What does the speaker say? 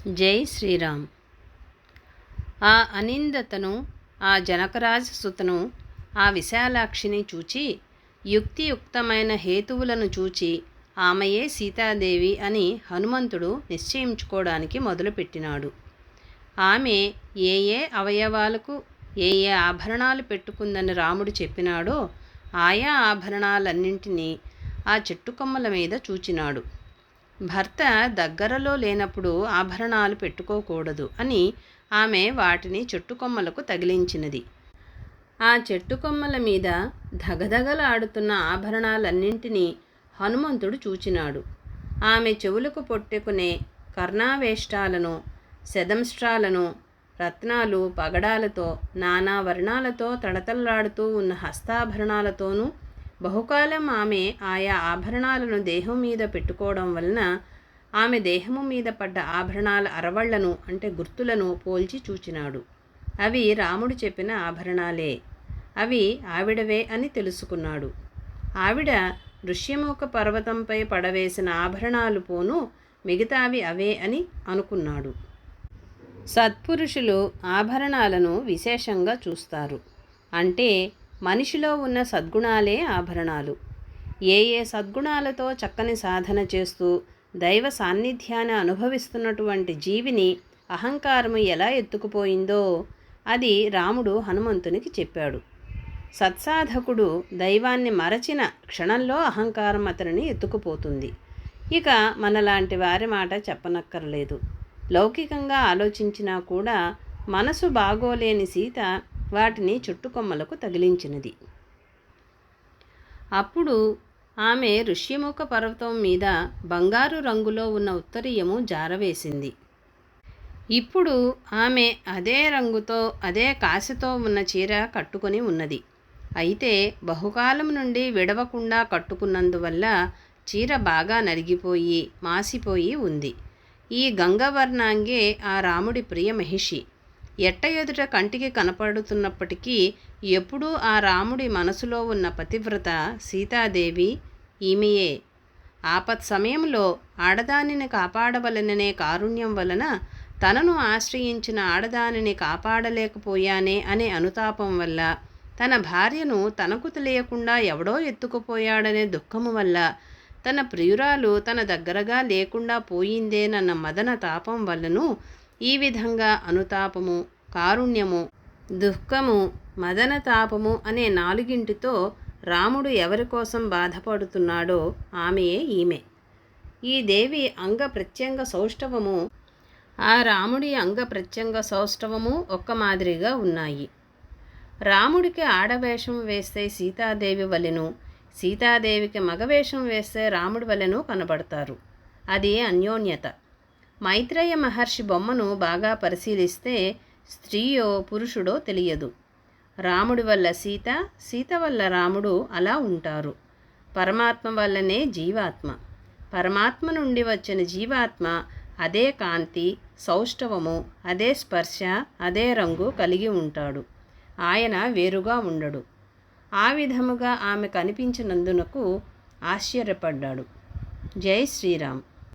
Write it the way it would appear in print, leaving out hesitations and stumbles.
జై శ్రీరామ్. ఆ అనిందతను, ఆ జనకరాజసుతను, ఆ విశాలాక్షిని చూచి యుక్తియుక్తమైన హేతువులను చూచి ఆమెయే సీతాదేవి అని హనుమంతుడు నిశ్చయించుకోవడానికి మొదలుపెట్టినాడు. ఆమె ఏ ఏ అవయవాలకు ఏ ఏ ఆభరణాలు పెట్టుకుందని రాముడు చెప్పినాడో ఆయా ఆభరణాలన్నింటినీ ఆ చెట్టుకొమ్మల మీద చూచినాడు. భర్త దగ్గరలో లేనప్పుడు ఆభరణాలు పెట్టుకోకూడదు అని ఆమె వాటిని చెట్టుకొమ్మలకు తగిలించినది. ఆ చెట్టుకొమ్మల మీద ధగధగలాడుతున్న ఆభరణాలన్నింటినీ హనుమంతుడు చూచినాడు. ఆమె చెవులకు పొట్టుకునే కర్ణావేష్టాలను, శతంష్ట్రాలను, రత్నాలు పగడాలతో, నానా వర్ణాలతో తడతల్లాడుతూ ఉన్న హస్తాభరణాలతోనూ బహుకాలం ఆమె ఆయా ఆభరణాలను దేహం మీద పెట్టుకోవడం వలన ఆమె దేహము మీద పడ్డ ఆభరణాల అరవళ్లను అంటే గుర్తులను పోల్చి చూచినాడు. అవి రాముడు చెప్పిన ఆభరణాలే, అవి ఆవిడవే అని తెలుసుకున్నాడు. ఆవిడ ఋష్యముఖ పర్వతంపై పడవేసిన ఆభరణాలు పోను మిగతావి అవే అని అనుకున్నాడు. సత్పురుషులు ఆభరణాలను విశేషంగా చూస్తారు. అంటే మనిషిలో ఉన్న సద్గుణాలే ఆభరణాలు. ఏ ఏ సద్గుణాలతో చక్కని సాధన చేస్తూ దైవ సాన్నిధ్యాన్ని అనుభవిస్తున్నటువంటి జీవిని అహంకారము ఎలా ఎత్తుకుపోయిందో అది రాముడు హనుమంతునికి చెప్పాడు. సత్సాధకుడు దైవాన్ని మరచిన క్షణంలో అహంకారం అతనిని ఎత్తుకుపోతుంది. ఇక మనలాంటి వారి మాట చెప్పనక్కర్లేదు. లౌకికంగా ఆలోచించినా కూడా మనసు బాగోలేని సీత వాటిని చుట్టుకొమ్మలకు తగిలించినది. అప్పుడు ఆమె ఋష్యముఖ పర్వతం మీద బంగారు రంగులో ఉన్న ఉత్తరీయము జారవేసింది. ఇప్పుడు ఆమె అదే రంగుతో అదే కాశతో ఉన్న చీర కట్టుకొని ఉన్నది. అయితే బహుకాలం నుండి విడవకుండా కట్టుకున్నందువల్ల చీర బాగా నలిగిపోయి మాసిపోయి ఉంది. ఈ గంగవర్ణాంగే ఆ రాముడి ప్రియ మహిషి. ఎట్ట ఎదుట కంటికి కనపడుతున్నప్పటికీ ఎప్పుడూ ఆ రాముడి మనసులో ఉన్న పతివ్రత సీతాదేవి ఈమెయే. ఆపత్ సమయంలో ఆడదానిని కాపాడవలననే కారుణ్యం వలన తనను ఆశ్రయించిన ఆడదానిని కాపాడలేకపోయానే అనే అనుతాపం వల్ల, తన భార్యను తనకు తెలియకుండా ఎవడో ఎత్తుకుపోయాడనే దుఃఖము వల్ల, తన ప్రియురాలు తన దగ్గరగా లేకుండా పోయిందేనన్న మదన తాపం వల్లను ఈ విధంగా అనుతాపము, కారుణ్యము, దుఃఖము, మదన తాపము అనే నాలుగింటితో రాముడు ఎవరి కోసం బాధపడుతున్నాడో ఆమెయే ఈమె. ఈ దేవి అంగ ప్రత్యంగ సౌష్ఠవము ఆ రాముడి అంగ ప్రత్యంగ సౌష్ఠవము ఒక్క మాదిరిగా ఉన్నాయి. రాముడికి ఆడవేషం వేస్తే సీతాదేవి వలెను, సీతాదేవికి మగవేషం వేస్తే రాముడి వలెను కనబడతారు. అది అన్యోన్యత. మైత్రేయ మహర్షి బొమ్మను బాగా పరిశీలిస్తే స్త్రీయో పురుషుడో తెలియదు. రాముడి వల్ల సీత, సీత వల్ల రాముడు అలా ఉంటారు. పరమాత్మ వల్లనే జీవాత్మ. పరమాత్మ నుండి వచ్చిన జీవాత్మ అదే కాంతి, సౌష్ఠవము, అదే స్పర్శ, అదే రంగు కలిగి ఉంటాడు. ఆయన వేరుగా ఉండడు. ఆ విధముగా ఆమె కనిపించినందునకు ఆశ్చర్యపడ్డాడు. జై శ్రీరామ్.